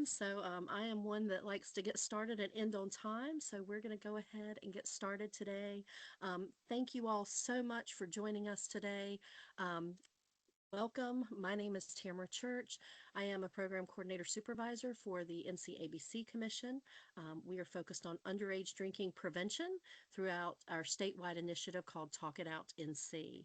time. So I am one that likes to get started and end on time. So we're going to go ahead and get started today. Thank you all so much for joining us today. Um, Welcome. My name is Tamara Church. I am a program coordinator supervisor for the NCABC Commission. We are focused on underage drinking prevention throughout our statewide initiative called Talk It Out NC.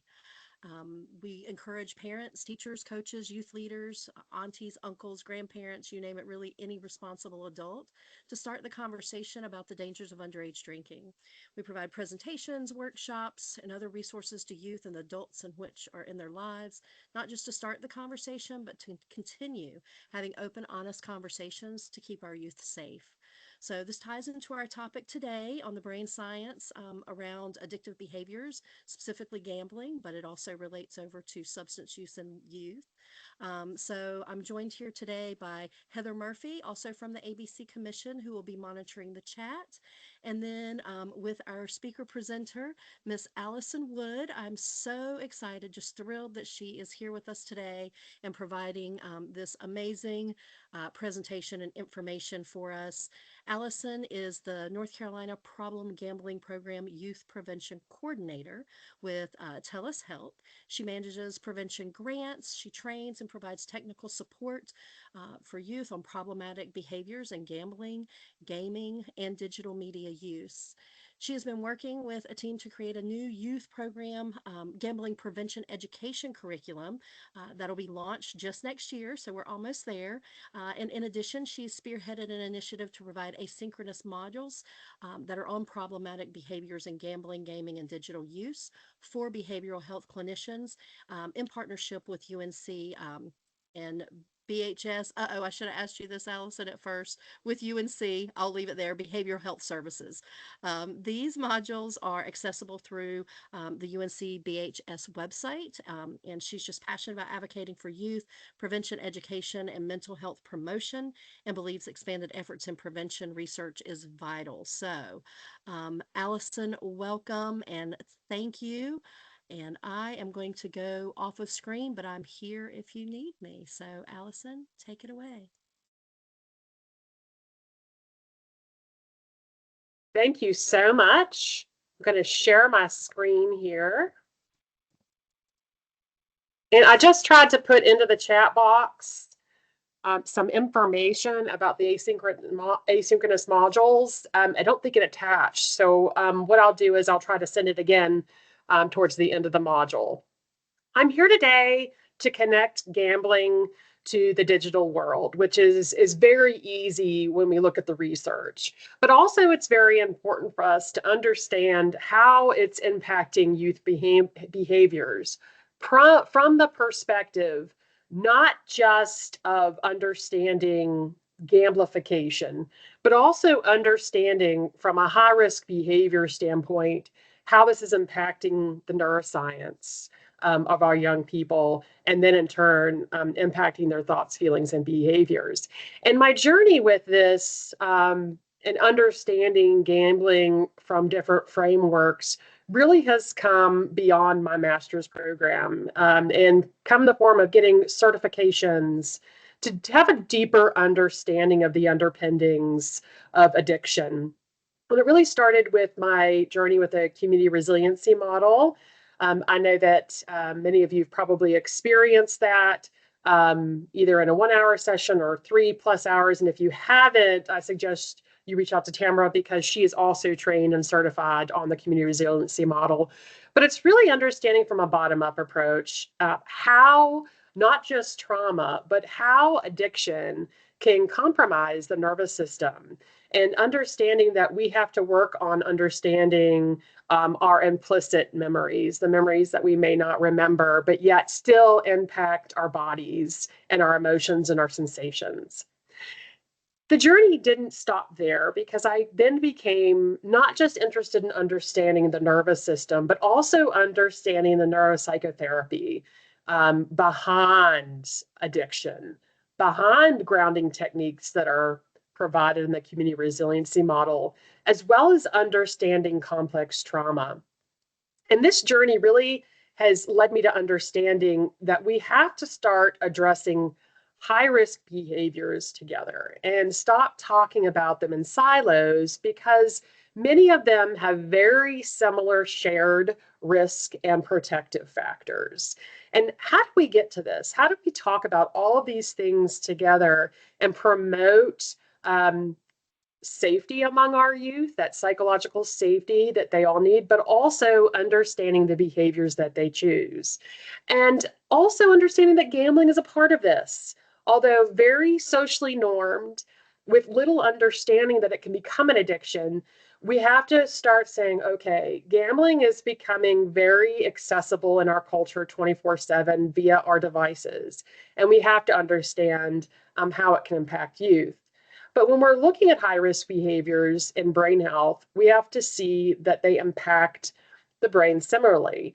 We encourage parents, teachers, coaches, youth leaders, aunties, uncles, grandparents, you name it, really any responsible adult, to start the conversation about the dangers of underage drinking. We provide presentations, workshops, and other resources to youth and adults in which are in their lives, not just to start the conversation, but to continue having open, honest conversations to keep our youth safe. So this ties into our topic today on the brain science around addictive behaviors, specifically gambling, but it also relates over to substance use in youth. So I'm joined here today by Heather Murphy, also from the ABC Commission, who will be monitoring the chat. And then with our speaker presenter, Miss Alison Wood. I'm so excited, just thrilled that she is here with us today and providing this amazing presentation and information for us. Allison is the North Carolina Problem Gambling Program Youth Prevention Coordinator with TELUS Health. She manages prevention grants. She trains and provides technical support for youth on problematic behaviors in gambling, gaming, and digital media use. She has been working with a team to create a new youth program, gambling prevention education curriculum that'll be launched just next year, so we're almost there. And in addition, she's spearheaded an initiative to provide asynchronous modules that are on problematic behaviors in gambling, gaming, and digital use for behavioral health clinicians in partnership with UNC and BHS. I should have asked you this, Allison, at first. With UNC, I'll leave it there, Behavioral Health Services. These modules are accessible through the UNC BHS website, and she's just passionate about advocating for youth, prevention education, and mental health promotion, and believes expanded efforts in prevention research is vital. So, Allison, welcome and thank you. And I am going to go off of screen, but I'm here if you need me. So, Allison, take it away. Thank you so much. I'm going to share my screen here. And I just tried to put into the chat box some information about the asynchronous modules. I don't think it attached. So what I'll do is I'll try to send it again towards the end of the module. I'm here today to connect gambling to the digital world, which is very easy when we look at the research. But also it's very important for us to understand how it's impacting youth behaviors from the perspective not just of understanding gamblification, but also understanding from a high-risk behavior standpoint how this is impacting the neuroscience of our young people, and then in turn impacting their thoughts, feelings, and behaviors. And my journey with this and understanding gambling from different frameworks really has come beyond my master's program and come in the form of getting certifications to have a deeper understanding of the underpinnings of addiction. And it really started with my journey with a community resiliency model. I know that many of you have probably experienced that either in a 1-hour session or 3+ hours. And if you haven't, I suggest you reach out to Tamara because she is also trained and certified on the community resiliency model. But it's really understanding from a bottom-up approach how not just trauma, but how addiction can compromise the nervous system, and understanding that we have to work on understanding our implicit memories, the memories that we may not remember, but yet still impact our bodies and our emotions and our sensations. The journey didn't stop there because I then became not just interested in understanding the nervous system, but also understanding the neuropsychotherapy behind addiction, behind grounding techniques that are provided in the community resiliency model, as well as understanding complex trauma. And this journey really has led me to understanding that we have to start addressing high-risk behaviors together and stop talking about them in silos, because many of them have very similar shared risk and protective factors. And how do we get to this? How do we talk about all of these things together and promote safety among our youth, that psychological safety that they all need, but also understanding the behaviors that they choose? And also understanding that gambling is a part of this. Although very socially normed, with little understanding that it can become an addiction, we have to start saying, okay, gambling is becoming very accessible in our culture 24/7 via our devices. And we have to understand how it can impact youth. But when we're looking at high risk behaviors in brain health, we have to see that they impact the brain similarly.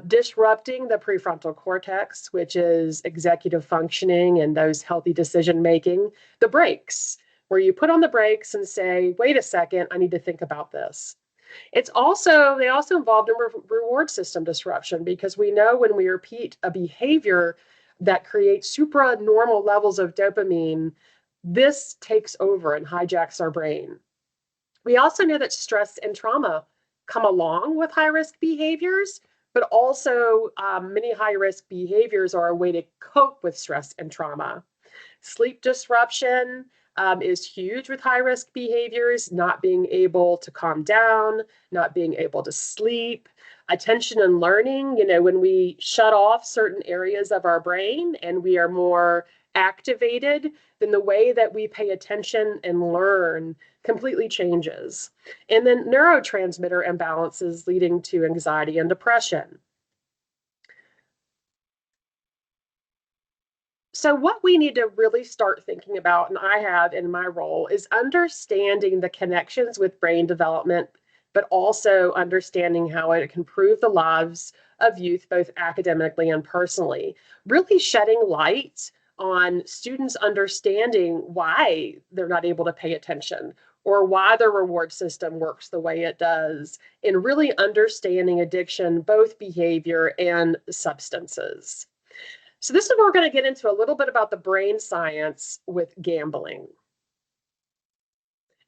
Disrupting the prefrontal cortex, which is executive functioning and those healthy decision making, the brakes, where you put on the brakes and say, wait a second, I need to think about this. They also involved in reward system disruption, because we know when we repeat a behavior that creates supranormal levels of dopamine, this takes over and hijacks our brain. We also know that stress and trauma come along with high risk behaviors, but also many high risk behaviors are a way to cope with stress and trauma. Sleep disruption is huge with high risk behaviors, not being able to calm down, not being able to sleep. Attention and learning, when we shut off certain areas of our brain and we are more activated, then the way that we pay attention and learn completely changes. And then neurotransmitter imbalances leading to anxiety and depression. So what we need to really start thinking about, and I have in my role, is understanding the connections with brain development, but also understanding how it can improve the lives of youth, both academically and personally. Really shedding light on students understanding why they're not able to pay attention or why the reward system works the way it does, and really understanding addiction, both behavior and substances. So this is where we're going to get into a little bit about the brain science with gambling.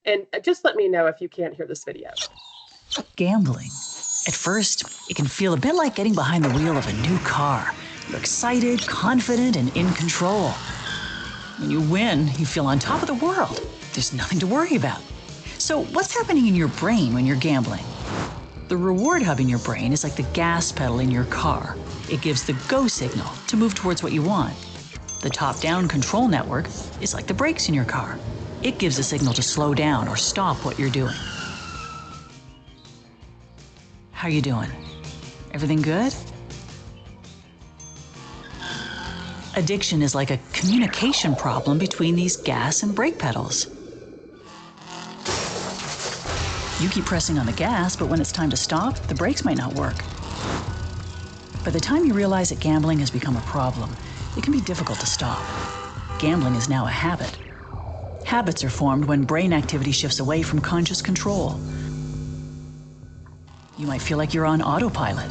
And just let me know if you can't hear this video. Gambling. At first, it can feel a bit like getting behind the wheel of a new car. You're excited, confident, and in control. When you win, you feel on top of the world. There's nothing to worry about. So what's happening in your brain when you're gambling? The reward hub in your brain is like the gas pedal in your car. It gives the go signal to move towards what you want. The top-down control network is like the brakes in your car. It gives a signal to slow down or stop what you're doing. How you doing? Everything good? Addiction is like a communication problem between these gas and brake pedals. You keep pressing on the gas, but when it's time to stop, the brakes might not work. By the time you realize that gambling has become a problem, it can be difficult to stop. Gambling is now a habit. Habits are formed when brain activity shifts away from conscious control. You might feel like you're on autopilot.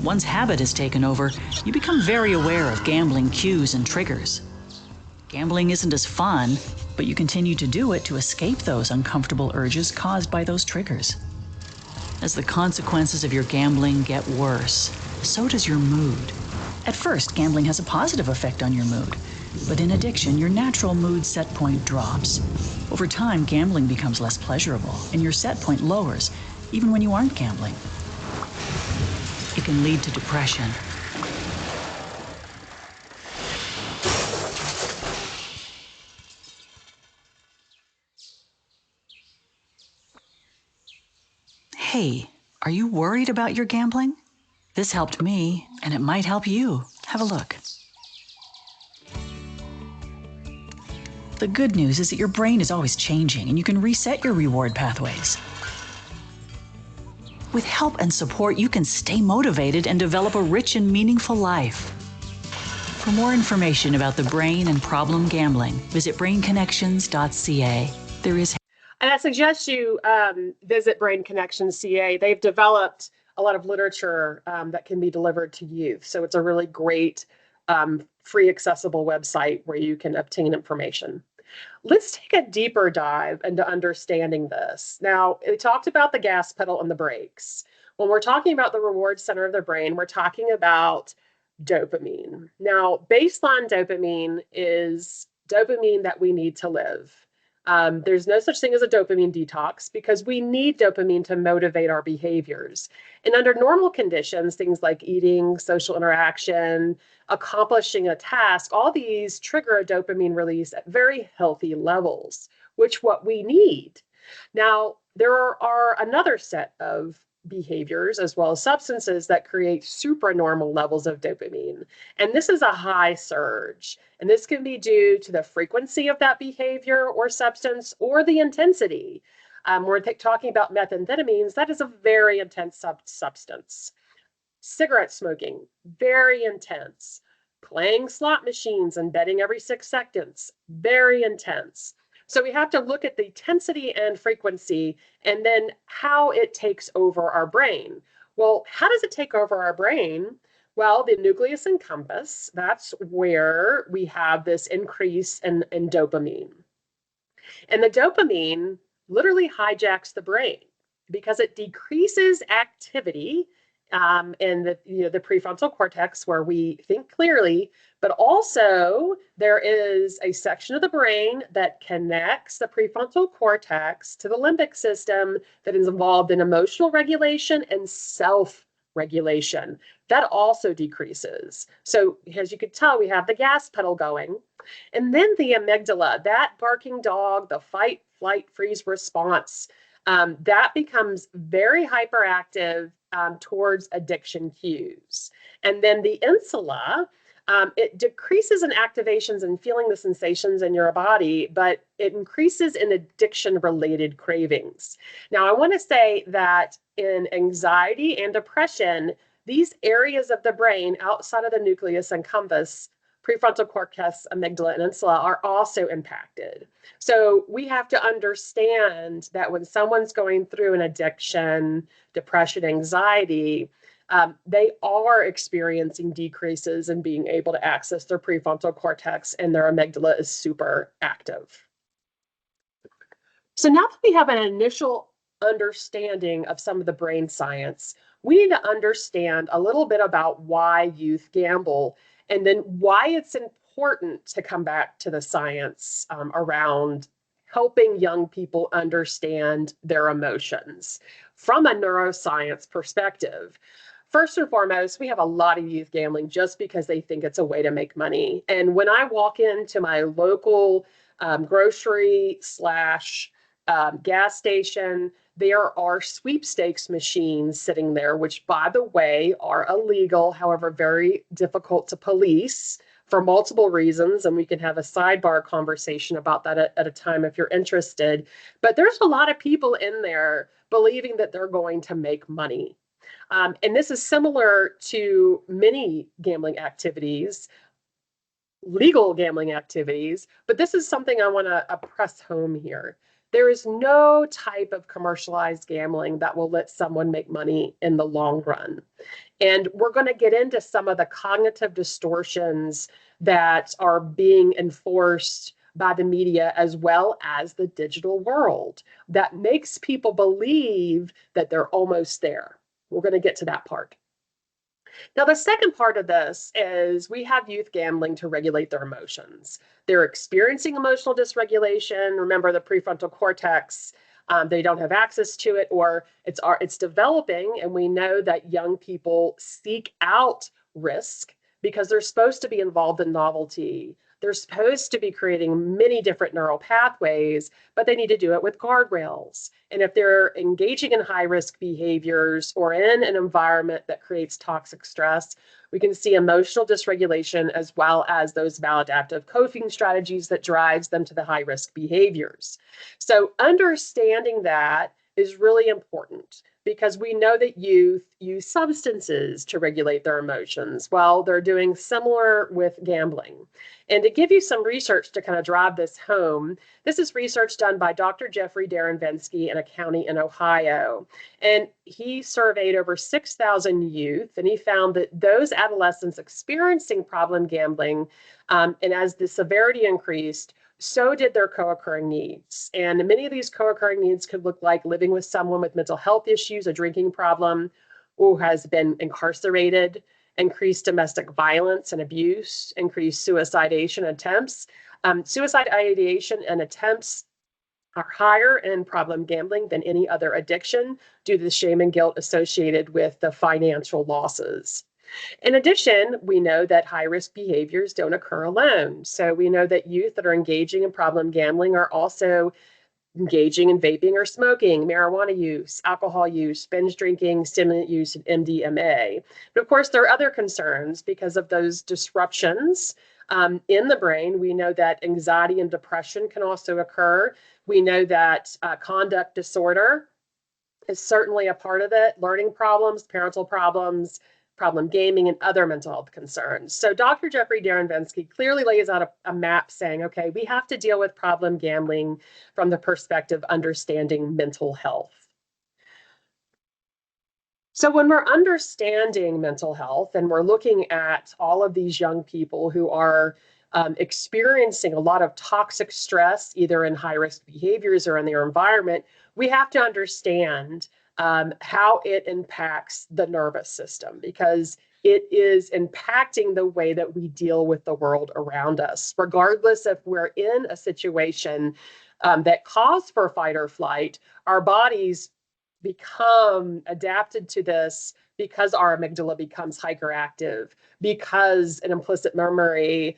Once habit has taken over, you become very aware of gambling cues and triggers. Gambling isn't as fun, but you continue to do it to escape those uncomfortable urges caused by those triggers. As the consequences of your gambling get worse, so does your mood. At first, gambling has a positive effect on your mood, but in addiction, your natural mood set point drops. Over time, gambling becomes less pleasurable, and your set point lowers, even when you aren't gambling. It can lead to depression. Hey, are you worried about your gambling? This helped me, and it might help you. Have a look. The good news is that your brain is always changing, and you can reset your reward pathways. With help and support, you can stay motivated and develop a rich and meaningful life. For more information about the brain and problem gambling, visit brainconnections.ca. And I suggest you visit Brain Connections CA. They've developed a lot of literature that can be delivered to youth. So it's a really great free accessible website where you can obtain information. Let's take a deeper dive into understanding this. Now, we talked about the gas pedal and the brakes. When we're talking about the reward center of the brain, we're talking about dopamine. Now, baseline dopamine is dopamine that we need to live. There's no such thing as a dopamine detox because we need dopamine to motivate our behaviors. And under normal conditions, things like eating, social interaction, accomplishing a task, all these trigger a dopamine release at very healthy levels, which what we need. Now, there are another set of behaviors as well as substances that create supranormal levels of dopamine. And this is a high surge. And this can be due to the frequency of that behavior or substance or the intensity. We're talking about methamphetamines. That is a very intense substance. Cigarette smoking, very intense. Playing slot machines and betting every 6 seconds, very intense. So we have to look at the intensity and frequency and then how it takes over our brain. Well, how does it take over our brain? Well, the nucleus accumbens, that's where we have this increase in dopamine. And the dopamine literally hijacks the brain because it decreases activity in the prefrontal cortex where we think clearly, but also there is a section of the brain that connects the prefrontal cortex to the limbic system that is involved in emotional regulation and self-regulation. That also decreases. So as you could tell, we have the gas pedal going. And then the amygdala, that barking dog, the fight, flight, freeze response, that becomes very hyperactive towards addiction cues. And then the insula, it decreases in activations and feeling the sensations in your body, but it increases in addiction-related cravings. Now, I want to say that in anxiety and depression, these areas of the brain outside of the nucleus accumbens, prefrontal cortex, amygdala, and insula are also impacted. So we have to understand that when someone's going through an addiction, depression, anxiety, they are experiencing decreases in being able to access their prefrontal cortex, and their amygdala is super active. So now that we have an initial understanding of some of the brain science, we need to understand a little bit about why youth gamble and then why it's important to come back to the science around helping young people understand their emotions from a neuroscience perspective. First and foremost, we have a lot of youth gambling just because they think it's a way to make money. And when I walk into my local grocery / gas station, there are sweepstakes machines sitting there, which, by the way, are illegal, however, very difficult to police for multiple reasons. And we can have a sidebar conversation about that at a time if you're interested. But there's a lot of people in there believing that they're going to make money. And this is similar to many gambling activities, legal gambling activities, but this is something I want to press home here. There is no type of commercialized gambling that will let someone make money in the long run. And we're going to get into some of the cognitive distortions that are being enforced by the media as well as the digital world that makes people believe that they're almost there. We're going to get to that part. Now, the second part of this is we have youth gambling to regulate their emotions. They're experiencing emotional dysregulation. Remember, the prefrontal cortex, they don't have access to it, or it's developing, and we know that young people seek out risk because they're supposed to be involved in novelty. They're supposed to be creating many different neural pathways, but they need to do it with guardrails. And if they're engaging in high-risk behaviors or in an environment that creates toxic stress, we can see emotional dysregulation as well as those maladaptive coping strategies that drives them to the high-risk behaviors. So understanding that is really important because we know that youth use substances to regulate their emotions. Well, they're doing similar with gambling. And to give you some research to kind of drive this home, this is research done by Dr. Jeffrey Darrenvensky in a county in Ohio. And he surveyed over 6,000 youth, and he found that those adolescents experiencing problem gambling, and as the severity increased, so did their co-occurring needs. And many of these co-occurring needs could look like living with someone with mental health issues, a drinking problem, who has been incarcerated, increased domestic violence and abuse, increased suicidation attempts. Suicide ideation and attempts are higher in problem gambling than any other addiction due to the shame and guilt associated with the financial losses. In addition, we know that high-risk behaviors don't occur alone. So we know that youth that are engaging in problem gambling are also engaging in vaping or smoking, marijuana use, alcohol use, binge drinking, stimulant use, and MDMA. But of course, there are other concerns because of those disruptions in the brain. We know that anxiety and depression can also occur. We know that conduct disorder is certainly a part of it, learning problems, parental problems, problem gaming, and other mental health concerns. So Dr. Jeffrey Darrenvensky clearly lays out a map saying, okay, we have to deal with problem gambling from the perspective of understanding mental health. So when we're understanding mental health and we're looking at all of these young people who are experiencing a lot of toxic stress, either in high-risk behaviors or in their environment, we have to understand how it impacts the nervous system, because it is impacting the way that we deal with the world around us, regardless if we're in a situation that calls for fight or flight. Our bodies become adapted to this because our amygdala becomes hyperactive, because an implicit memory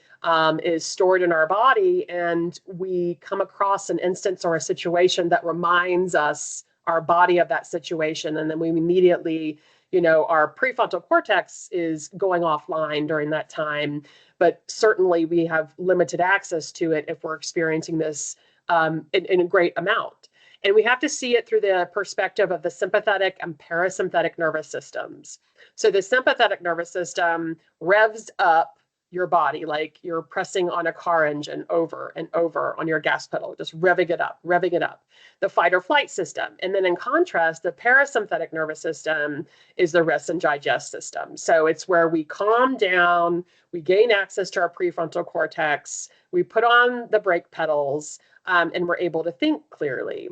is stored in our body, and we come across an instance or a situation that reminds us, our body, of that situation, and then we immediately, our prefrontal cortex is going offline during that time, but certainly we have limited access to it if we're experiencing this in a great amount. And we have to see it through the perspective of the sympathetic and parasympathetic nervous systems. So the sympathetic nervous system revs up your body like you're pressing on a car engine over and over on your gas pedal, just revving it up, the fight or flight system. And then in contrast, the parasympathetic nervous system is the rest and digest system. So it's where we calm down, we gain access to our prefrontal cortex, we put on the brake pedals, and we're able to think clearly.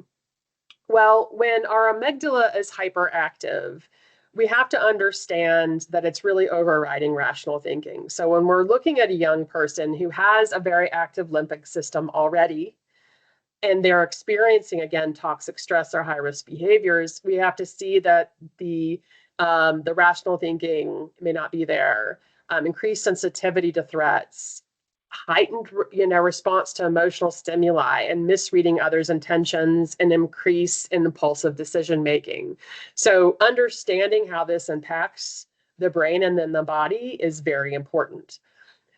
Well, when our amygdala is hyperactive, we have to understand that it's really overriding rational thinking. So when we're looking at a young person who has a very active limbic system already, and they're experiencing, again, toxic stress or high-risk behaviors, we have to see that the rational thinking may not be there, increased sensitivity to threats, heightened, response to emotional stimuli, and misreading others' intentions, and increase in impulsive decision making. So understanding how this impacts the brain and then the body is very important.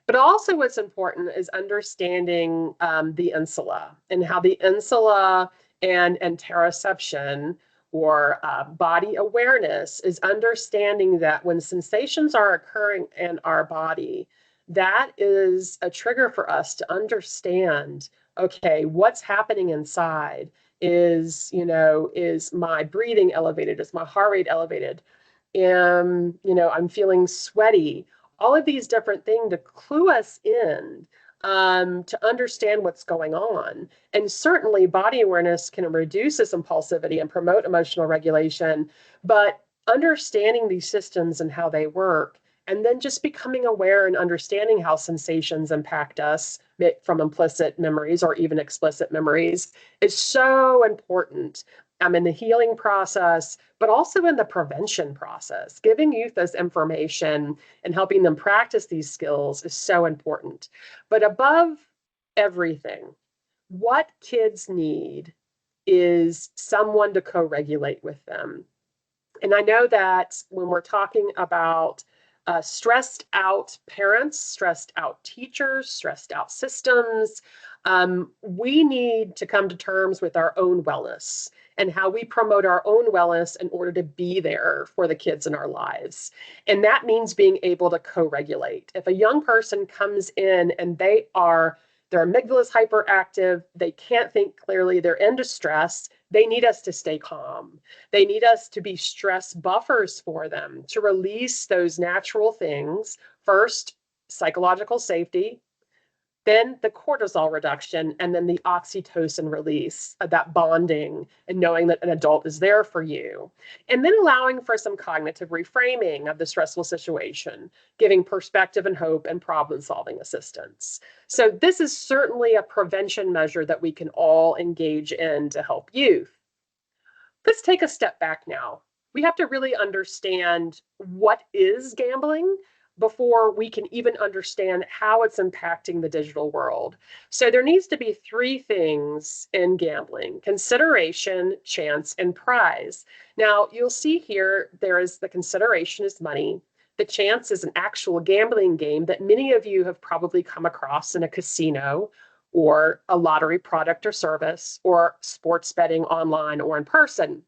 But also what's important is understanding the insula, and how the insula and interoception, or body awareness, is understanding that when sensations are occurring in our body, that is a trigger for us to understand, okay, what's happening inside? Is my breathing elevated? Is my heart rate elevated? I'm feeling sweaty. All of these different things to clue us in, to understand what's going on. And certainly body awareness can reduce this impulsivity and promote emotional regulation, but understanding these systems and how they work, and then just becoming aware and understanding how sensations impact us from implicit memories or even explicit memories is so important in the healing process, but also in the prevention process. Giving youth this information and helping them practice these skills is so important. But above everything, what kids need is someone to co-regulate with them. And I know that when we're talking about stressed out parents, stressed out teachers, stressed out systems, We need to come to terms with our own wellness and how we promote our own wellness in order to be there for the kids in our lives. And that means being able to co-regulate. If a young person comes in and their amygdala is hyperactive, they can't think clearly, they're in distress, they need us to stay calm. They need us to be stress buffers for them, to release those natural things. First, psychological safety, then the cortisol reduction, and then the oxytocin release, that bonding and knowing that an adult is there for you. And then allowing for some cognitive reframing of the stressful situation, giving perspective and hope and problem-solving assistance. So this is certainly a prevention measure that we can all engage in to help youth. Let's take a step back now. We have to really understand what is gambling before we can even understand how it's impacting the digital world. So there needs to be three things in gambling: consideration, chance, and prize. Now, you'll see here, there is the consideration is money. The chance is an actual gambling game that many of you have probably come across in a casino or a lottery product or service, or sports betting online or in person.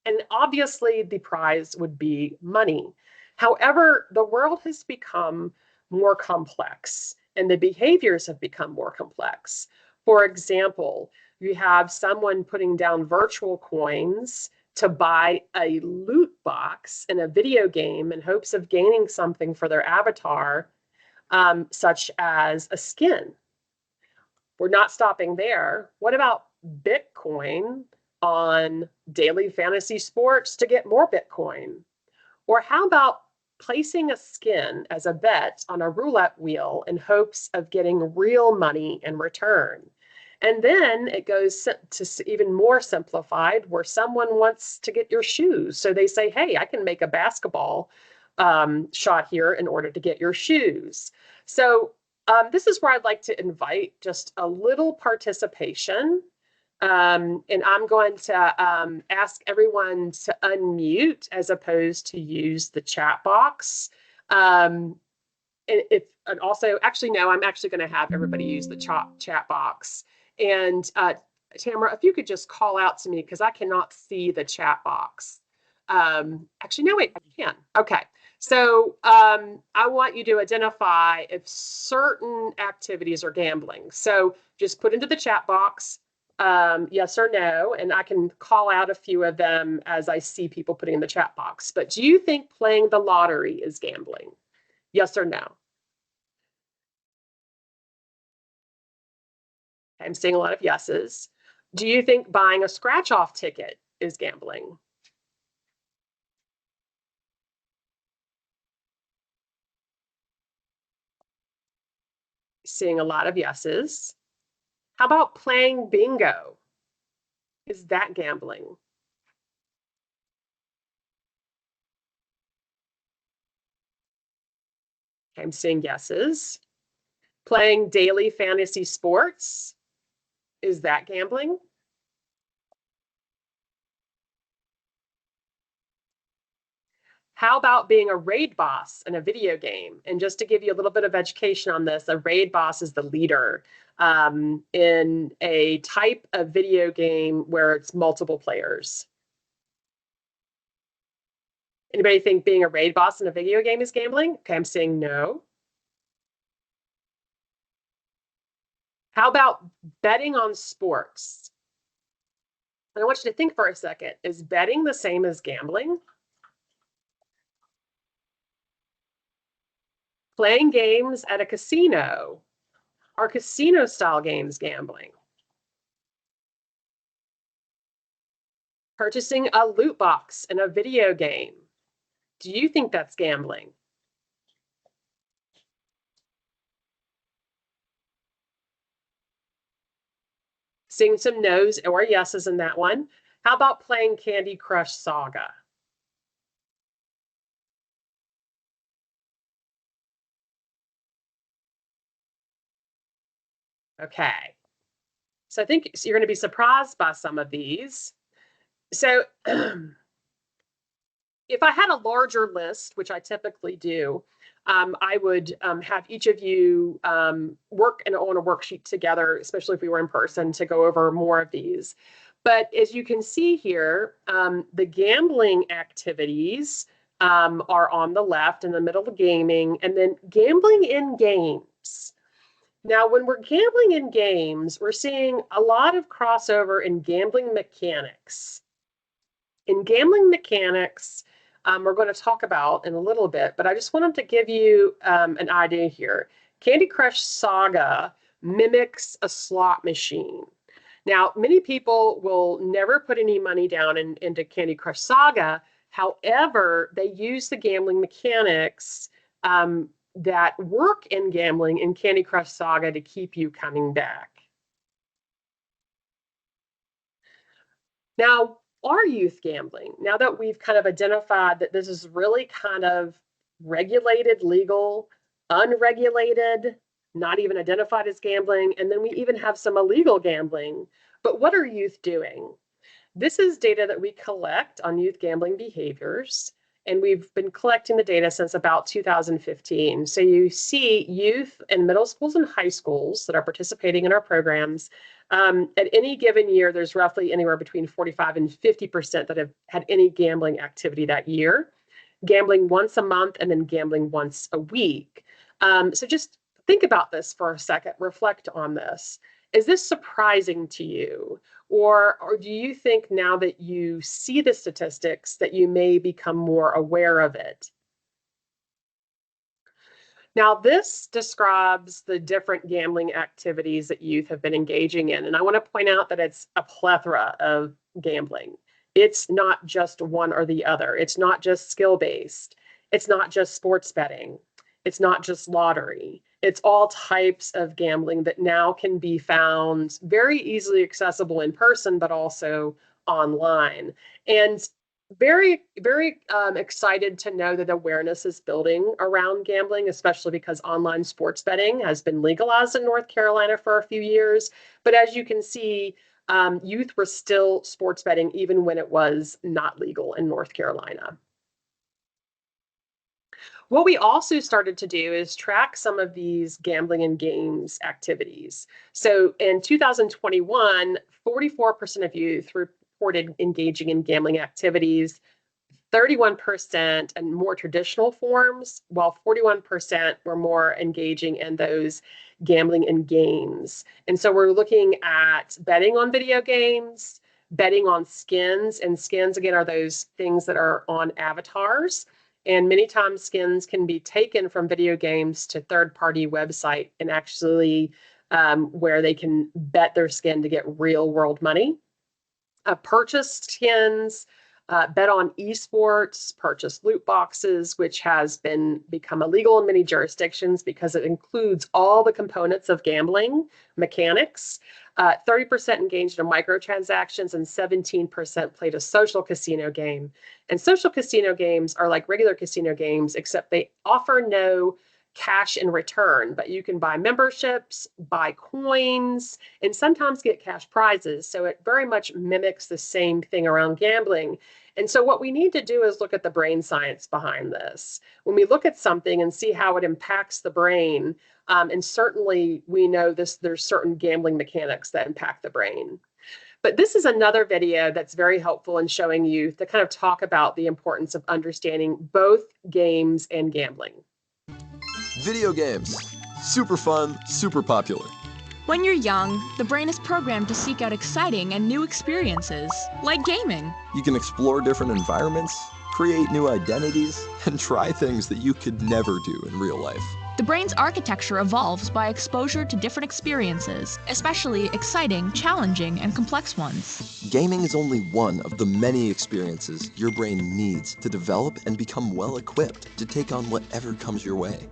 And obviously, the prize would be money. However, the world has become more complex and the behaviors have become more complex. For example, you have someone putting down virtual coins to buy a loot box in a video game in hopes of gaining something for their avatar, such as a skin. We're not stopping there. What about Bitcoin on daily fantasy sports to get more Bitcoin? Or how about placing a skin as a bet on a roulette wheel in hopes of getting real money in return? And then it goes to even more simplified, where someone wants to get your shoes. So they say, hey, I can make a basketball shot here in order to get your shoes. So this is where I'd like to invite just a little participation. And I'm going to ask everyone to unmute as opposed to use the chat box. And also, actually, no, I'm actually going to have everybody use the chat box. And Tamara, if you could just call out to me, because I cannot see the chat box. Actually, no, wait, I can. Okay. So I want you to identify if certain activities are gambling. So just put into the chat box yes or no, and I can call out a few of them as I see people putting in the chat box. But do you think playing the lottery is gambling? Yes or no? I'm seeing a lot of yeses. Do you think buying a scratch-off ticket is gambling? Seeing a lot of yeses. How about playing bingo? Is that gambling? I'm seeing yeses. Playing daily fantasy sports, is that gambling? How about being a raid boss in a video game? And just to give you a little bit of education on this, a raid boss is the leader in a type of video game where it's multiple players. Anybody think being a raid boss in a video game is gambling? Okay, I'm saying no. How about betting on sports? And I want you to think for a second, is betting the same as gambling? Playing games at a casino, are casino style games gambling? Purchasing a loot box in a video game, do you think that's gambling? Seeing some no's or yeses in that one. How about playing Candy Crush Saga? Okay. So I think you're going to be surprised by some of these. So if I had a larger list, which I typically do, I would have each of you work on a worksheet together, especially if we were in person, to go over more of these. But as you can see here, the gambling activities are on the left, in the middle of gaming, and then gambling in games. Now, when we're gambling in games, we're seeing a lot of crossover in gambling mechanics. In gambling mechanics, we're going to talk about in a little bit, but I just wanted to give you an idea here. Candy Crush Saga mimics a slot machine. Now, many people will never put any money down into Candy Crush Saga. However, they use the gambling mechanics that work in gambling in Candy Crush Saga to keep you coming back. Now, are youth gambling, now that we've kind of identified that this is really kind of regulated, legal, unregulated, not even identified as gambling, and then we even have some illegal gambling, but what are youth doing? This is data that we collect on youth gambling behaviors, and we've been collecting the data since about 2015. So you see youth in middle schools and high schools that are participating in our programs. At any given year, there's roughly anywhere between 45 and 50% that have had any gambling activity that year, gambling once a month and then gambling once a week. So just think about this for a second, reflect on this. Is this surprising to you? Or do you think now that you see the statistics that you may become more aware of it? Now, this describes the different gambling activities that youth have been engaging in. And I want to point out that it's a plethora of gambling. It's not just one or the other. It's not just skill-based. It's not just sports betting. It's not just lottery. It's all types of gambling that now can be found very easily accessible in person, but also online. And very, very excited to know that awareness is building around gambling, especially because online sports betting has been legalized in North Carolina for a few years. But as you can see, youth were still sports betting even when it was not legal in North Carolina. What we also started to do is track some of these gambling and games activities. So in 2021, 44% of youth reported engaging in gambling activities, 31% in more traditional forms, while 41% were more engaging in those gambling and games. And so we're looking at betting on video games, betting on skins, and skins, again, are those things that are on avatars. And many times skins can be taken from video games to third-party website and actually where they can bet their skin to get real-world money. Purchase skins, bet on esports, purchase loot boxes, which has become illegal in many jurisdictions because it includes all the components of gambling mechanics. 30% engaged in microtransactions and 17% played a social casino game. And social casino games are like regular casino games, except they offer no cash in return, but you can buy memberships, buy coins, and sometimes get cash prizes. So it very much mimics the same thing around gambling. And so what we need to do is look at the brain science behind this. When we look at something and see how it impacts the brain, and certainly we know there's certain gambling mechanics that impact the brain. But this is another video that's very helpful in showing youth to kind of talk about the importance of understanding both games and gambling. Video games. Super fun, super popular. When you're young, the brain is programmed to seek out exciting and new experiences, like gaming. You can explore different environments, create new identities, and try things that you could never do in real life. The brain's architecture evolves by exposure to different experiences, especially exciting, challenging, and complex ones. Gaming is only one of the many experiences your brain needs to develop and become well-equipped to take on whatever comes your way.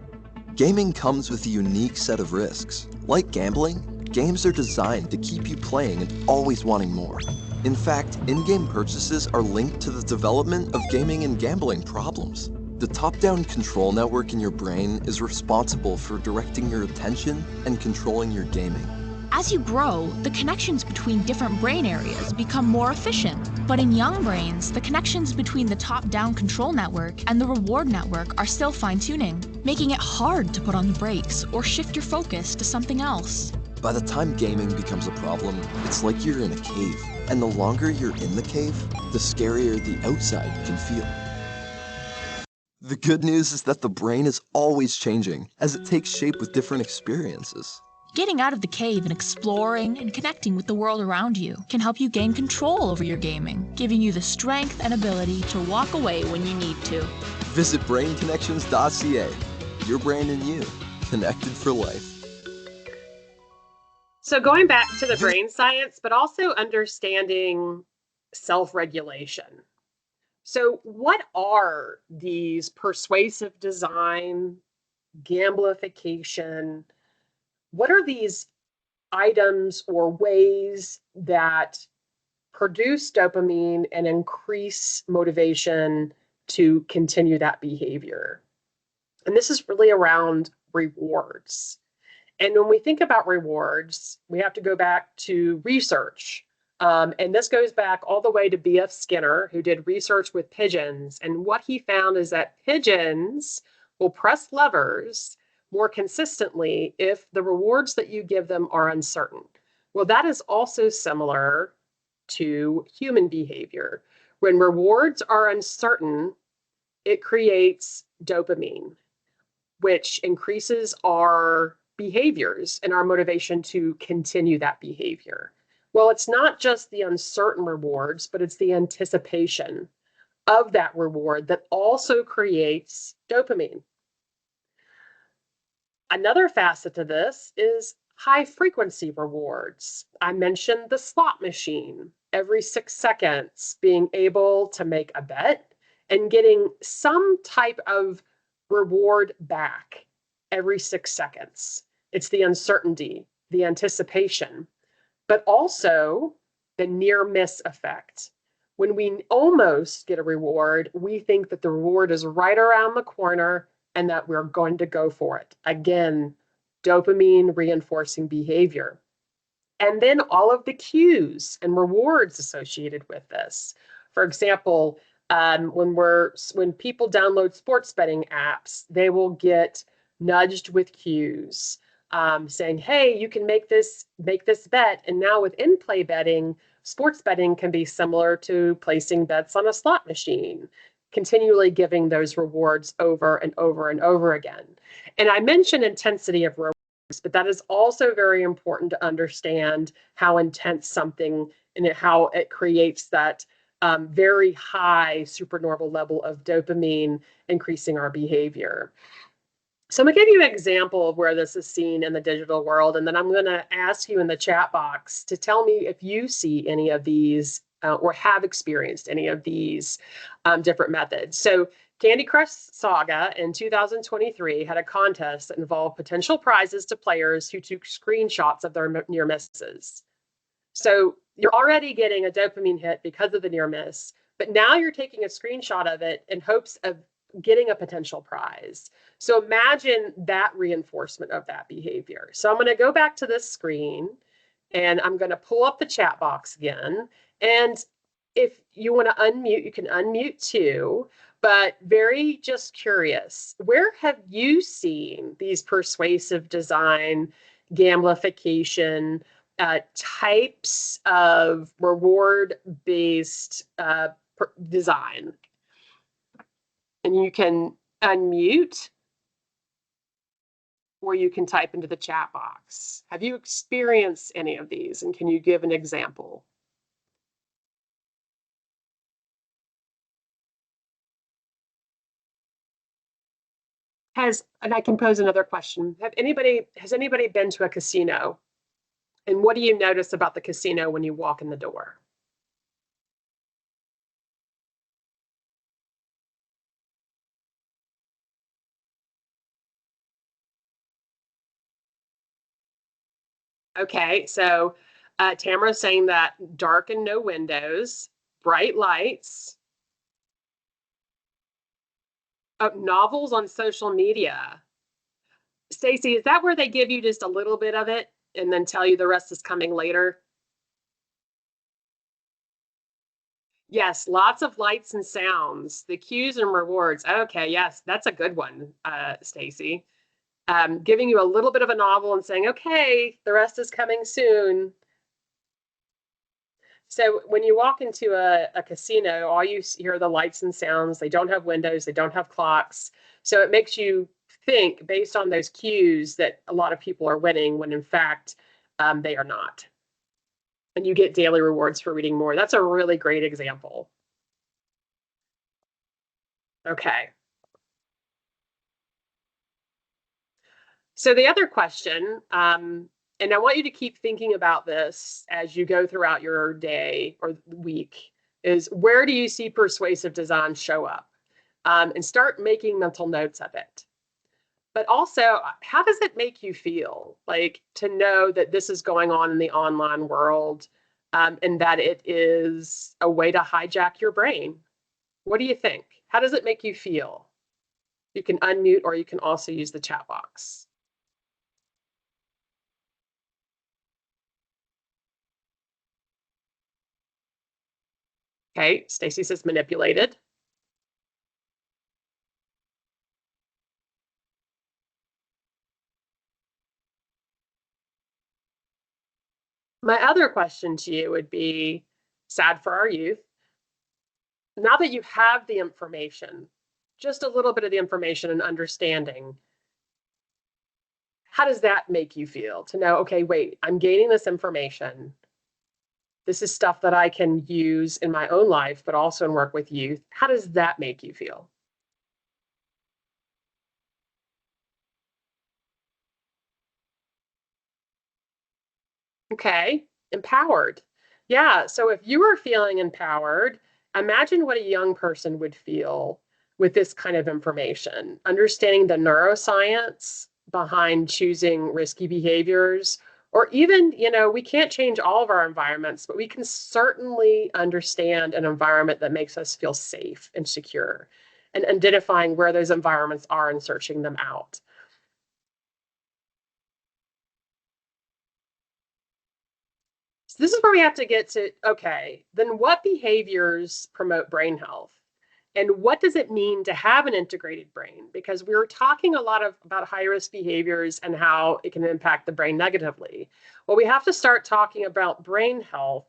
Gaming comes with a unique set of risks. Like gambling, games are designed to keep you playing and always wanting more. In fact, in-game purchases are linked to the development of gaming and gambling problems. The top-down control network in your brain is responsible for directing your attention and controlling your gaming. As you grow, the connections between different brain areas become more efficient. But in young brains, the connections between the top-down control network and the reward network are still fine-tuning. making it hard to put on the brakes or shift your focus to something else. By the time gaming becomes a problem, it's like you're in a cave. And the longer you're in the cave, the scarier the outside can feel. The good news is that the brain is always changing as it takes shape with different experiences. Getting out of the cave and exploring and connecting with the world around you can help you gain control over your gaming, giving you the strength and ability to walk away when you need to. Visit brainconnections.ca. Your brain and you, connected for life. So going back to the brain science, but also understanding self-regulation. So what are these persuasive design, gamblification? What are these items or ways that produce dopamine and increase motivation to continue that behavior? And this is really around rewards. And when we think about rewards, we have to go back to research. And this goes back all the way to B.F. Skinner, who did research with pigeons. And what he found is that pigeons will press levers more consistently if the rewards that you give them are uncertain. Well, that is also similar to human behavior. When rewards are uncertain, it creates dopamine, which increases our behaviors and our motivation to continue that behavior. Well, it's not just the uncertain rewards, but it's the anticipation of that reward that also creates dopamine. Another facet to this is high frequency rewards. I mentioned the slot machine, every 6 seconds being able to make a bet and getting some type of reward back every 6 seconds. It's the uncertainty, the anticipation, but also the near miss effect. When we almost get a reward, we think that the reward is right around the corner and that we're going to go for it. Again, dopamine reinforcing behavior. And then all of the cues and rewards associated with this. For example, when people download sports betting apps, they will get nudged with cues saying, "Hey, you can make this bet." And now with in-play betting, sports betting can be similar to placing bets on a slot machine, continually giving those rewards over and over and over again. And I mentioned intensity of rewards, but that is also very important to understand how intense something and how it creates that very high supernormal level of dopamine, increasing our behavior. So I'm going to give you an example of where this is seen in the digital world, and then I'm going to ask you in the chat box to tell me if you see any of these or have experienced any of these different methods. So Candy Crush Saga in 2023 had a contest that involved potential prizes to players who took screenshots of their near misses. So you're already getting a dopamine hit because of the near miss, but now you're taking a screenshot of it in hopes of getting a potential prize. So imagine that reinforcement of that behavior. So I'm going to go back to this screen and I'm going to pull up the chat box again. And if you want to unmute, you can unmute too. But very just curious, where have you seen these persuasive design, gamblification types of reward-based design? And you can unmute or you can type into the chat box. Have you experienced any of these? And can you give an example? And I can pose another question. Has anybody been to a casino? And what do you notice about the casino when you walk in the door? Okay, so Tamara's saying that dark and no windows, bright lights, novels on social media. Stacy, is that where they give you just a little bit of it and then tell you the rest is coming later? Yes, lots of lights and sounds, the cues and rewards. Okay, yes, that's a good one, Stacy. Giving you a little bit of a novel and saying, okay, the rest is coming soon. So when you walk into a casino, all you hear are the lights and sounds. They don't have windows, they don't have clocks. So it makes you think based on those cues that a lot of people are winning when in fact they are not. And you get daily rewards for reading more. That's a really great example. Okay. So the other question, and I want you to keep thinking about this as you go throughout your day or week, is where do you see persuasive design show up? And start making mental notes of it. But also, how does it make you feel? Like to know that this is going on in the online world and that it is a way to hijack your brain. What do you think? How does it make you feel? You can unmute or you can also use the chat box. Okay, Stacy says manipulated. My other question to you would be, sad for our youth. Now that you have the information, just a little bit of the information and understanding, how does that make you feel to know, okay, wait, I'm gaining this information. This is stuff that I can use in my own life, but also in work with youth. How does that make you feel? Okay, empowered. Yeah, so if you were feeling empowered, imagine what a young person would feel with this kind of information, understanding the neuroscience behind choosing risky behaviors, or even, we can't change all of our environments, but we can certainly understand an environment that makes us feel safe and secure, and identifying where those environments are and searching them out. So this is where we have to get to, okay, then what behaviors promote brain health? And what does it mean to have an integrated brain? Because we were talking a lot about high-risk behaviors and how it can impact the brain negatively. Well, we have to start talking about brain health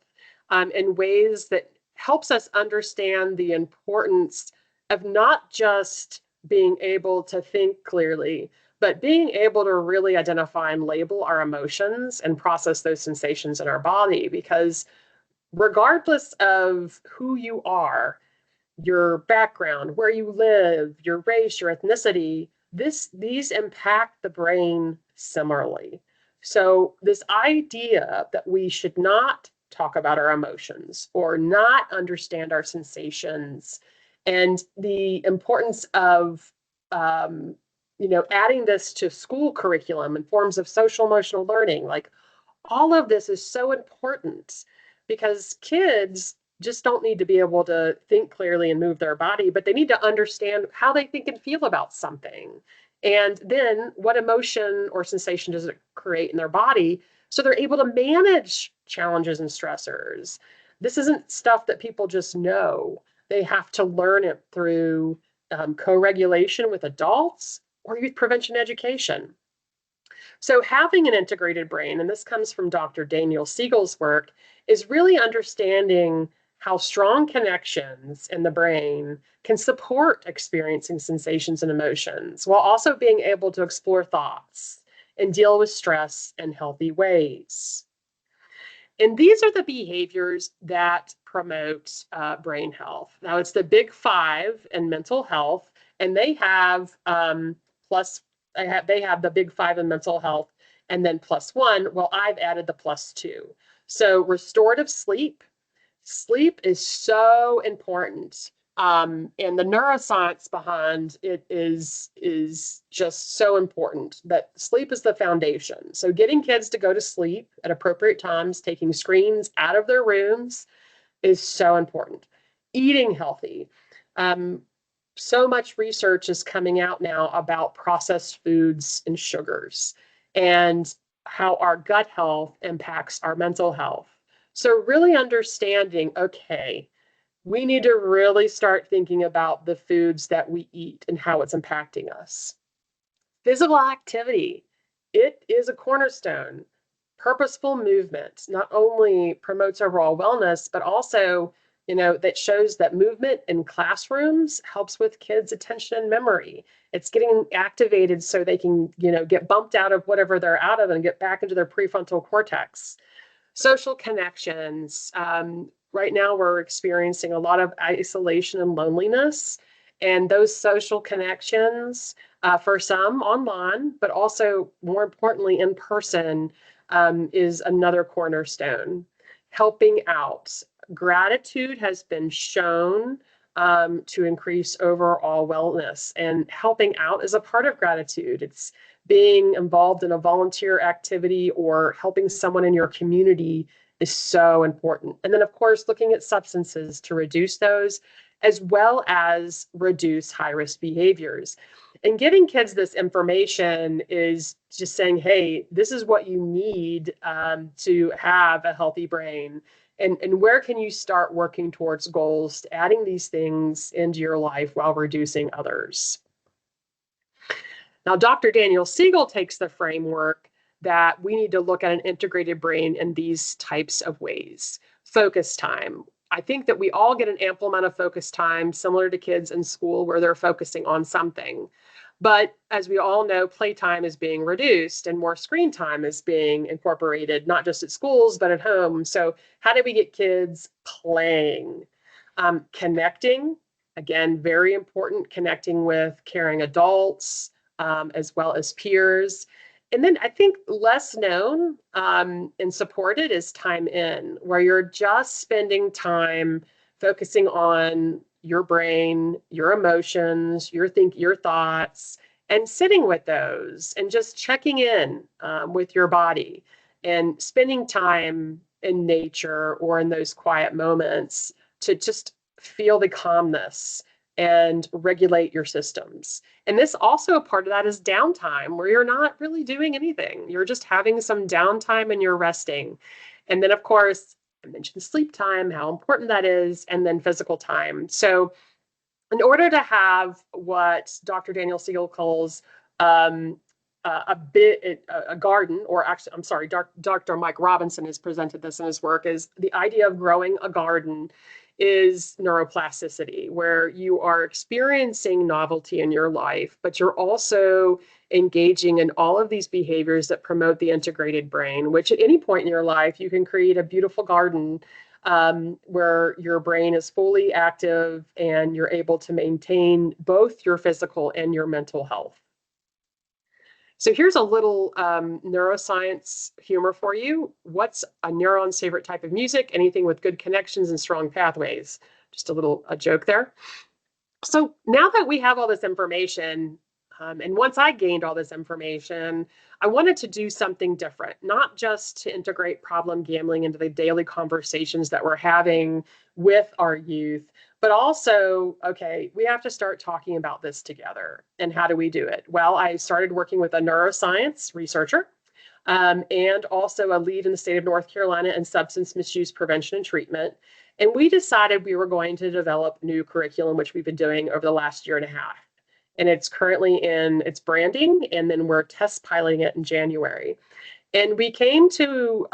in ways that helps us understand the importance of not just being able to think clearly, but being able to really identify and label our emotions and process those sensations in our body. Because regardless of who you are, your background, where you live, your race, your ethnicity, these impact the brain similarly. So this idea that we should not talk about our emotions or not understand our sensations, and the importance of adding this to school curriculum in forms of social emotional learning, like all of this is so important because kids just don't need to be able to think clearly and move their body, but they need to understand how they think and feel about something. And then what emotion or sensation does it create in their body so they're able to manage challenges and stressors. This isn't stuff that people just know. They have to learn it through co-regulation with adults or youth prevention education. So having an integrated brain, and this comes from Dr. Daniel Siegel's work, is really understanding how strong connections in the brain can support experiencing sensations and emotions while also being able to explore thoughts and deal with stress in healthy ways. And these are the behaviors that promote brain health. Now, it's the big five in mental health, and they have they have the big five in mental health, and then +1. Well, I've added the +2. So restorative sleep. Sleep is so important. And the neuroscience behind it is just so important that sleep is the foundation. So getting kids to go to sleep at appropriate times, taking screens out of their rooms is so important. Eating healthy. So much research is coming out now about processed foods and sugars and how our gut health impacts our mental health. So really understanding, okay, we need to really start thinking about the foods that we eat and how it's impacting us. Physical activity, it is a cornerstone. Purposeful movement not only promotes overall wellness, but also, that shows that movement in classrooms helps with kids' attention and memory. It's getting activated so they can, get bumped out of whatever they're out of and get back into their prefrontal cortex. Social connections. Right now, we're experiencing a lot of isolation and loneliness. And those social connections, for some online, but also more importantly in person, is another cornerstone. Helping out. Gratitude has been shown to increase overall wellness, and helping out is a part of gratitude. It's being involved in a volunteer activity or helping someone in your community is so important. And then, of course, looking at substances to reduce those, as well as reduce high-risk behaviors. And giving kids this information is just saying, hey, this is what you need to have a healthy brain. And where can you start working towards goals, adding these things into your life while reducing others? Now, Dr. Daniel Siegel takes the framework that we need to look at an integrated brain in these types of ways. Focus time. I think that we all get an ample amount of focus time, similar to kids in school where they're focusing on something. But as we all know, playtime is being reduced and more screen time is being incorporated, not just at schools, but at home. So how do we get kids playing? Connecting, again, very important, connecting with caring adults, as well as peers. And then I think less known and supported is time in, where you're just spending time focusing on your brain, your emotions, your thoughts, and sitting with those and just checking in with your body and spending time in nature or in those quiet moments to just feel the calmness and regulate your systems. And this also, a part of that is downtime, where you're not really doing anything. You're just having some downtime and you're resting. And then, of course, I mentioned sleep time, how important that is, and then physical time. So in order to have what Dr. Daniel Siegel calls a garden, or actually, I'm sorry, Dr. Mike Robinson has presented this in his work, is the idea of growing a garden is neuroplasticity, where you are experiencing novelty in your life, but you're also engaging in all of these behaviors that promote the integrated brain, which at any point in your life, you can create a beautiful garden where your brain is fully active and you're able to maintain both your physical and your mental health. So here's a little neuroscience humor for you. What's a neuron's favorite type of music? Anything with good connections and strong pathways. Just a joke there. So now that we have all this information, and once I gained all this information, I wanted to do something different, not just to integrate problem gambling into the daily conversations that we're having with our youth, but also, okay, we have to start talking about this together. And how do we do it? Well, I started working with a neuroscience researcher and also a lead in the state of North Carolina in substance misuse prevention and treatment. And we decided we were going to develop new curriculum, which we've been doing over the last year and a half. And it's currently in its branding, and then we're test piloting it in January. And we came to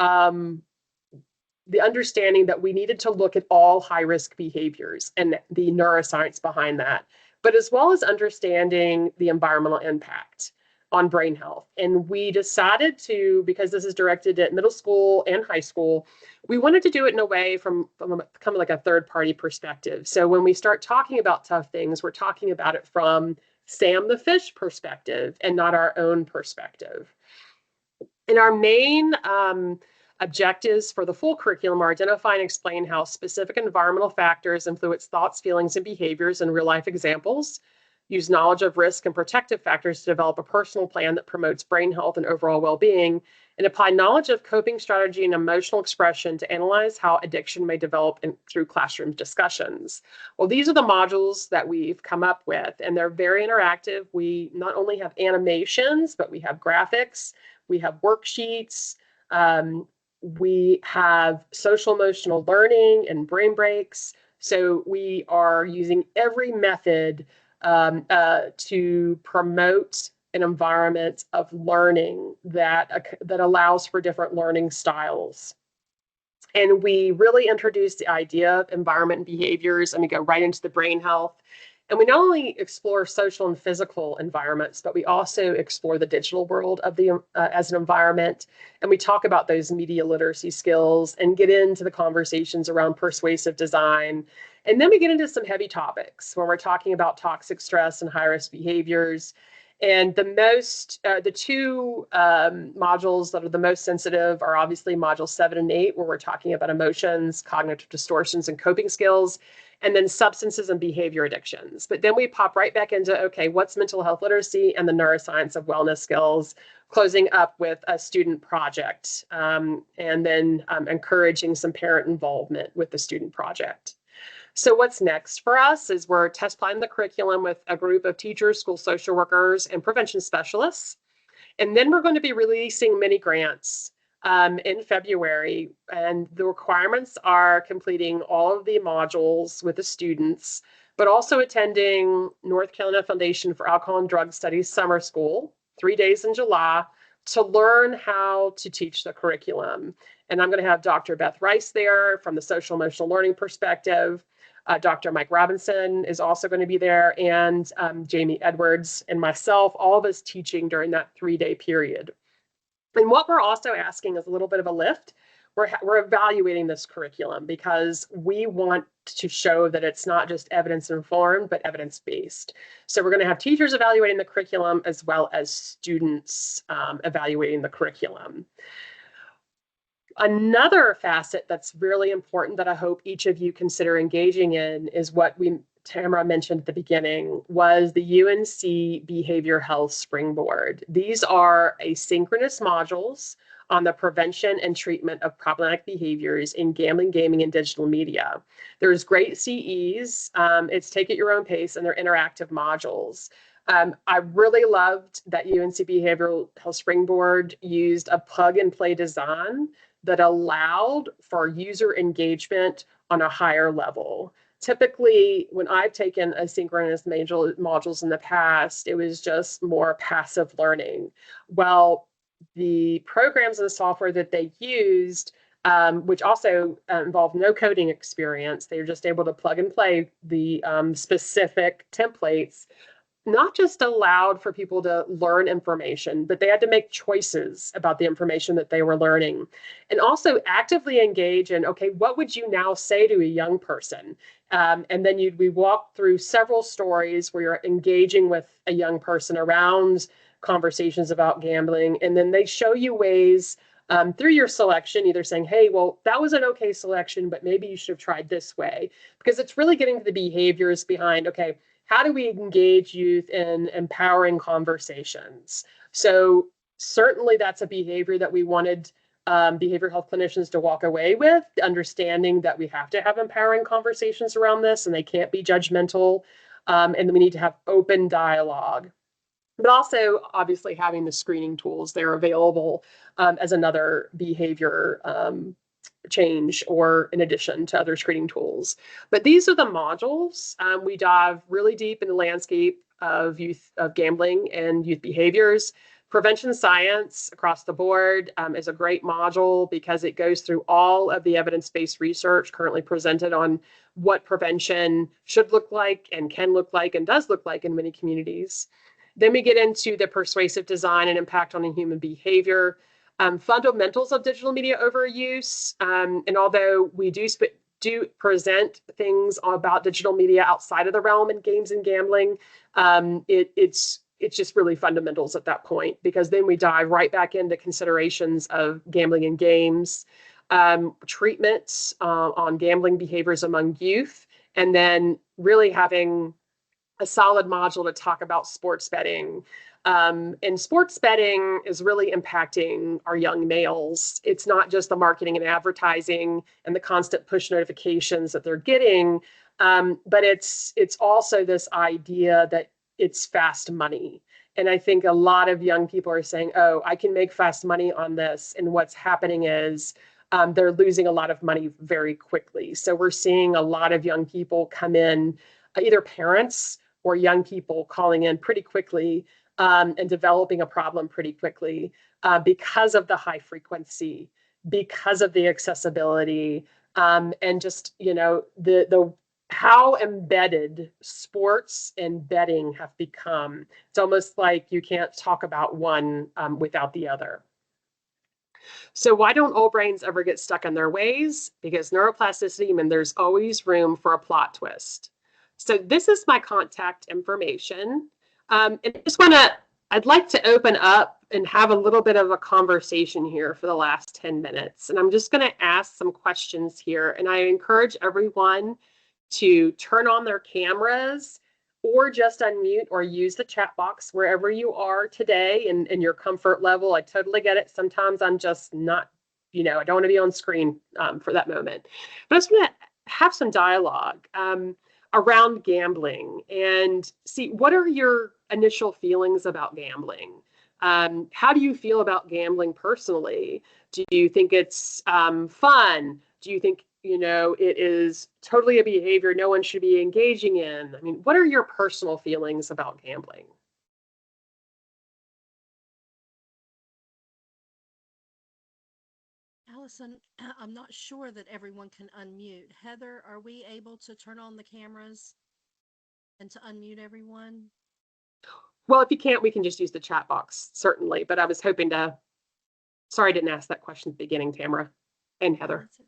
the understanding that we needed to look at all high-risk behaviors and the neuroscience behind that, but as well as understanding the environmental impact on brain health. And we decided to, because this is directed at middle school and high school, we wanted to do it in a way from kind of like a third-party perspective. So when we start talking about tough things, we're talking about it from Sam the fish perspective and not our own perspective. And our main objectives for the full curriculum are identify and explain how specific environmental factors influence thoughts, feelings, and behaviors in real-life examples, use knowledge of risk and protective factors to develop a personal plan that promotes brain health and overall well-being, and apply knowledge of coping strategy and emotional expression to analyze how addiction may develop through classroom discussions. Well, these are the modules that we've come up with, and they're very interactive. We not only have animations, but we have graphics, we have worksheets, we have social emotional learning and brain breaks. So we are using every method to promote an environment of learning that allows for different learning styles. And we really introduced the idea of environment and behaviors, and we go right into the brain health. And we not only explore social and physical environments, but we also explore the digital world of the as an environment. And we talk about those media literacy skills and get into the conversations around persuasive design. And then we get into some heavy topics when we're talking about toxic stress and high-risk behaviors. And the two modules that are the most sensitive are obviously module 7 and 8, where we're talking about emotions, cognitive distortions, and coping skills, and then substances and behavior addictions. But then we pop right back into, okay, what's mental health literacy and the neuroscience of wellness skills, closing up with a student project, and then encouraging some parent involvement with the student project. So what's next for us is we're test planning the curriculum with a group of teachers, school social workers, and prevention specialists. And then we're going to be releasing mini grants in February. And the requirements are completing all of the modules with the students, but also attending North Carolina Foundation for Alcohol and Drug Studies summer school, 3 days in July, to learn how to teach the curriculum. And I'm going to have Dr. Beth Rice there from the social emotional learning perspective. Dr. Mike Robinson is also going to be there, and Jamie Edwards and myself, all of us teaching during that 3-day period. And what we're also asking is a little bit of a lift. We're evaluating this curriculum because we want to show that it's not just evidence-informed, but evidence-based. So we're going to have teachers evaluating the curriculum as well as students evaluating the curriculum. Another facet that's really important that I hope each of you consider engaging in is what Tamara mentioned at the beginning, was the UNC Behavior Health Springboard. These are asynchronous modules on the prevention and treatment of problematic behaviors in gambling, gaming, and digital media. There's great CEs. It's take at your own pace, and they're interactive modules. I really loved that UNC Behavioral Health Springboard used a plug-and-play design that allowed for user engagement on a higher level. Typically, when I've taken asynchronous modules in the past, it was just more passive learning. Well, the programs and the software that they used, which also involved no coding experience, they were just able to plug and play the specific templates, not just allowed for people to learn information, but they had to make choices about the information that they were learning, and also actively engage in, okay, what would you now say to a young person? And then we walk through several stories where you're engaging with a young person around conversations about gambling, and then they show you ways through your selection, either saying, hey, well, that was an okay selection, but maybe you should have tried this way, because it's really getting to the behaviors behind, okay, how do we engage youth in empowering conversations? So certainly that's a behavior that we wanted behavioral health clinicians to walk away with, understanding that we have to have empowering conversations around this and they can't be judgmental, and we need to have open dialogue. But also, obviously, having the screening tools, they're available as another behavior change, or in addition to other screening tools. But these are the modules. We dive really deep in the landscape of gambling and youth behaviors. Prevention science across the board is a great module because it goes through all of the evidence-based research currently presented on what prevention should look like and can look like and does look like in many communities. Then we get into the persuasive design and impact on human behavior. Fundamentals of digital media overuse, and although we do present things about digital media outside of the realm in games and gambling, it's just really fundamentals at that point, because then we dive right back into considerations of gambling and games, treatments on gambling behaviors among youth, and then really having a solid module to talk about sports betting. And sports betting is really impacting our young males. It's not just the marketing and advertising and the constant push notifications that they're getting, but it's also this idea that it's fast money. And I think a lot of young people are saying, oh, I can make fast money on this. And what's happening is they're losing a lot of money very quickly. So we're seeing a lot of young people come in, either parents or young people calling in pretty quickly and developing a problem pretty quickly because of the high frequency, because of the accessibility, and just, you know, the how embedded sports and betting have become. It's almost like you can't talk about one without the other. So why don't old brains ever get stuck in their ways? Because neuroplasticity means there's always room for a plot twist. So this is my contact information. And I'd like to open up and have a little bit of a conversation here for the last 10 minutes. And I'm just going to ask some questions here. And I encourage everyone to turn on their cameras or just unmute or use the chat box wherever you are today in your comfort level. I totally get it. Sometimes I'm just not, you know, I don't want to be on screen for that moment. But I just want to have some dialogue around gambling and see, what are your initial feelings about gambling? How do you feel about gambling personally? Do you think it's fun? Do you think, you know, it is totally a behavior no one should be engaging in? I mean, what are your personal feelings about gambling? Allison, I'm not sure that everyone can unmute. Heather, are we able to turn on the cameras and to unmute everyone? Well, if you can't, we can just use the chat box, certainly. But I was hoping to, sorry I didn't ask that question at the beginning, Tamara and Heather. That's okay.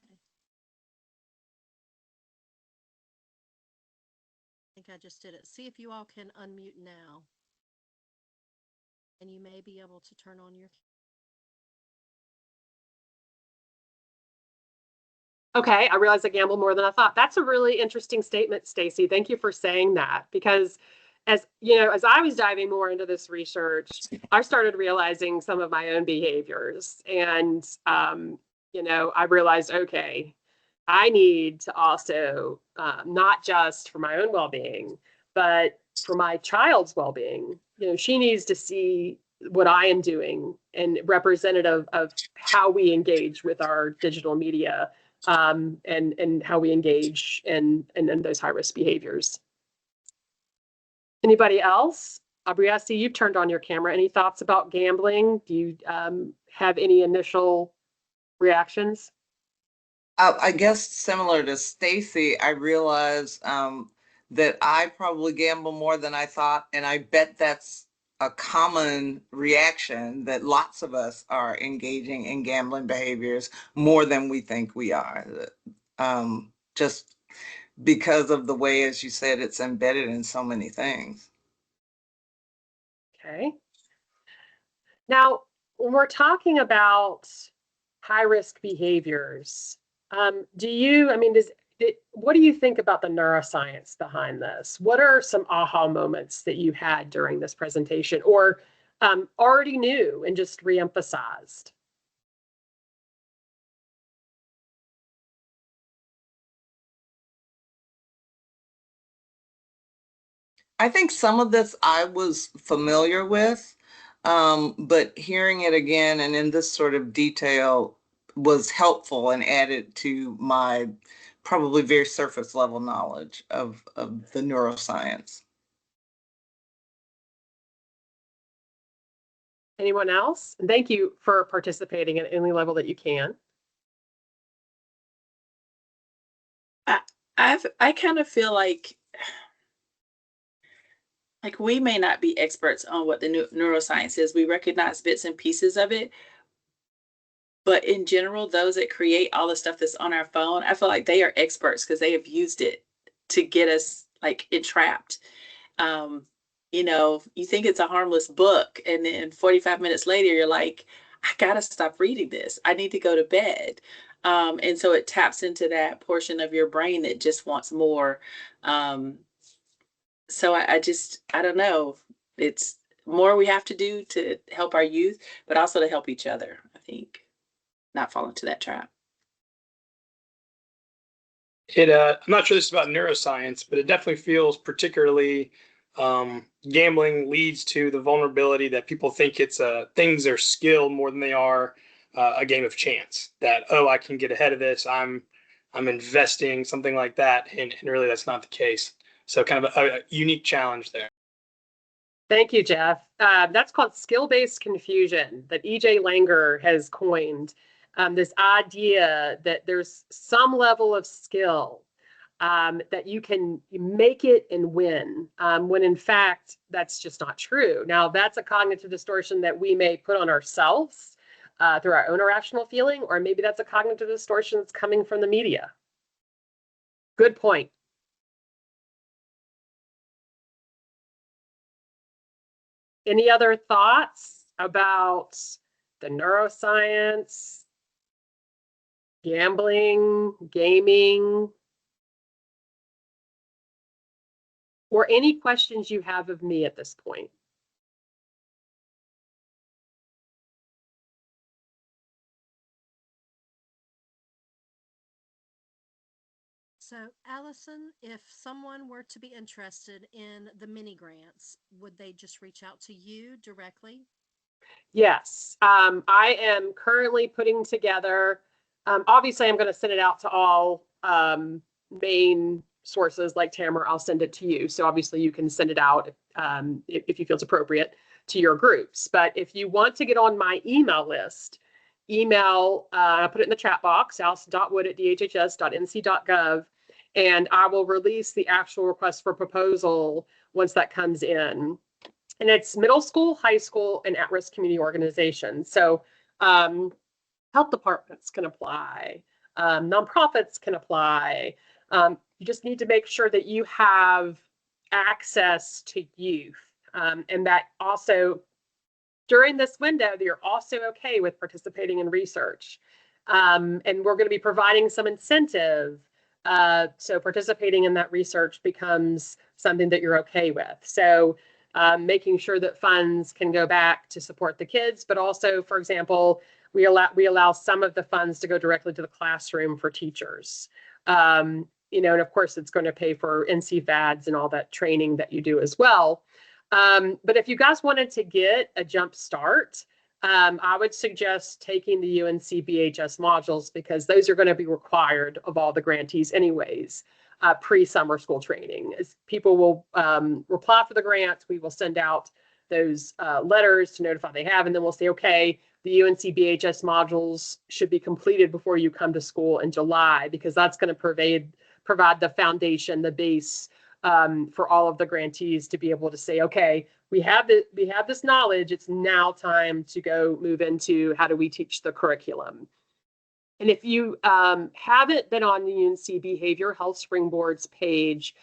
I think I just did it. See if you all can unmute now. And you may be able to turn on your. Okay, I realize I gamble more than I thought. That's a really interesting statement, Stacy. Thank you for saying that, because as you know, as I was diving more into this research, I started realizing some of my own behaviors, and you know, I realized, okay, I need to also not just for my own well-being, but for my child's well-being. You know, she needs to see what I am doing and representative of how we engage with our digital media and how we engage in those high-risk behaviors. Anybody else? Aubrey, I see you've turned on your camera. Any thoughts about gambling? Do you have any initial reactions? I guess similar to Stacy, I realize that I probably gamble more than I thought, and I bet that's a common reaction, that lots of us are engaging in gambling behaviors more than we think we are. Just because of the way, as you said, it's embedded in so many things. Okay. Now, when we're talking about high-risk behaviors, what do you think about the neuroscience behind this? What are some aha moments that you had during this presentation, or already knew and just reemphasized? I think some of this I was familiar with, but hearing it again and in this sort of detail was helpful and added to my probably very surface level knowledge of the neuroscience. Anyone else? And thank you for participating at any level that you can. I kind of feel like we may not be experts on what the neuroscience is. We recognize bits and pieces of it, but in general, those that create all the stuff that's on our phone, I feel like they are experts because they have used it to get us like entrapped. You know, you think it's a harmless book, and then 45 minutes later, you're like, I gotta stop reading this. I need to go to bed. And so it taps into that portion of your brain that just wants more. So I don't know. It's more we have to do to help our youth, but also to help each other, I think, not fall into that trap. I'm not sure this is about neuroscience, but it definitely feels particularly gambling leads to the vulnerability that people think things are skill more than they are a game of chance. That, oh, I can get ahead of this. I'm investing, something like that, and really that's not the case. So kind of a unique challenge there. Thank you, Jeff. That's called skill-based confusion that E.J. Langer has coined. This idea that there's some level of skill that you can make it and win, when in fact, that's just not true. Now, that's a cognitive distortion that we may put on ourselves through our own irrational feeling, or maybe that's a cognitive distortion that's coming from the media. Good point. Any other thoughts about the neuroscience, gambling, gaming, or any questions you have of me at this point? So, Allison, if someone were to be interested in the mini grants, would they just reach out to you directly? Yes, I am currently putting together, obviously I'm going to send it out to all main sources like Tamara, I'll send it to you. So obviously you can send it out if you feel it's appropriate to your groups. But if you want to get on my email list, I put it in the chat box, allison.wood@dhhs.nc.gov, and I will release the actual request for proposal once that comes in. And it's middle school, high school, and at-risk community organizations. So health departments can apply, nonprofits can apply. You just need to make sure that you have access to youth, and that also during this window, you're also okay with participating in research. And we're going to be providing some incentive. So participating in that research becomes something that you're okay with. So making sure that funds can go back to support the kids, but also, for example, we allow some of the funds to go directly to the classroom for teachers. And of course, it's going to pay for NC-VADs and all that training that you do as well. But if you guys wanted to get a jump start, I would suggest taking the UNC BHS modules, because those are going to be required of all the grantees anyways, pre-summer school training. As people will apply for the grants, we will send out those letters to notify they have, and then we'll say, okay, the UNC BHS modules should be completed before you come to school in July, because that's going to provide the foundation, the base, for all of the grantees to be able to say, okay, we have this knowledge. It's now time to go move into how do we teach the curriculum. And if you haven't been on the UNC Behavior Health Springboards page,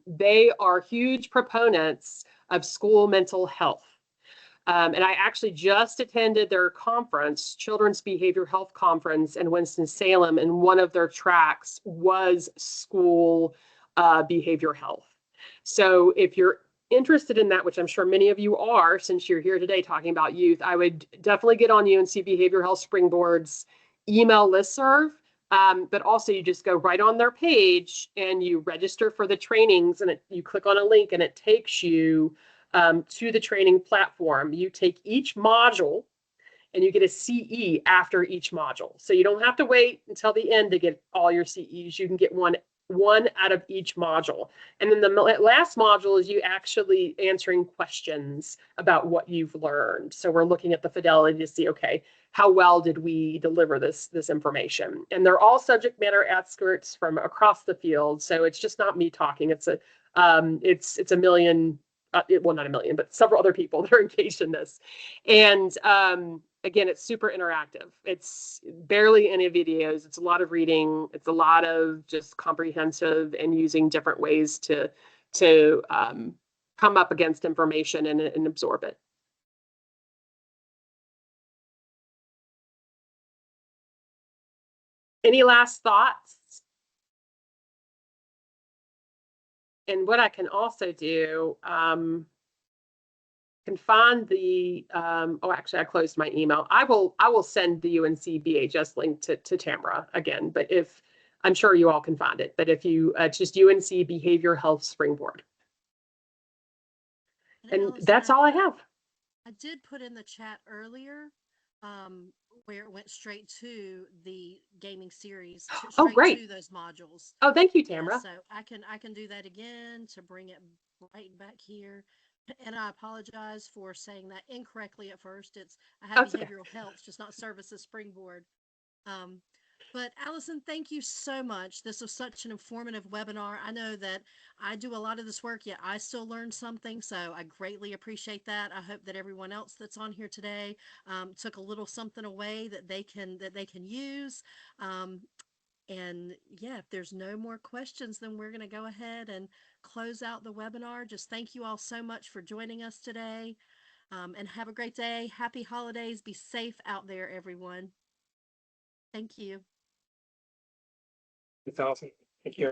they are huge proponents of school mental health. And I actually just attended their conference, Children's Behavior Health Conference in Winston-Salem, and one of their tracks was school behavior health. So if you're interested in that, which I'm sure many of you are, since you're here today talking about youth, I would definitely get on UNC Behavior Health Springboard's email listserv. But also you just go right on their page and you register for the trainings, and you click on a link and it takes you to the training platform. You take each module and you get a CE after each module. So you don't have to wait until the end to get all your CEs. You can get one out of each module. And then the last module is you actually answering questions about what you've learned. So we're looking at the fidelity to see, okay, how well did we deliver this information? And they're all subject matter experts from across the field. So it's just not me talking. It's a million, well, not a million, but several other people that are engaged in this. And again, it's super interactive. It's barely any videos. It's a lot of reading. It's a lot of just comprehensive and using different ways to come up against information and absorb it. Any last thoughts? And what I can also do, can find the, oh, actually I closed my email. I will send the UNC BHS link to Tamara again, but I'm sure you all can find it, but if you, just UNC Behavior Health Springboard. And Allison, that's all I have. I did put in the chat earlier where it went straight to the gaming series, Oh, straight great. to those modules. Oh, thank you, Yeah, Tamara. so I can do that again to bring it right back here. And I apologize for saying that incorrectly at first. I have That's okay. behavioral health, just not services springboard. Um, but Allison, thank you so much. This was such an informative webinar. I know that I do a lot of this work, yet I still learned something. So I greatly appreciate that. I hope that everyone else that's on here today took a little something away that they can use. Um, and yeah, if there's no more questions, then we're going to go ahead and close out the webinar. Just thank you all so much for joining us today. And have a great day. Happy holidays. Be safe out there, everyone. Thank you. It's awesome. Thank you.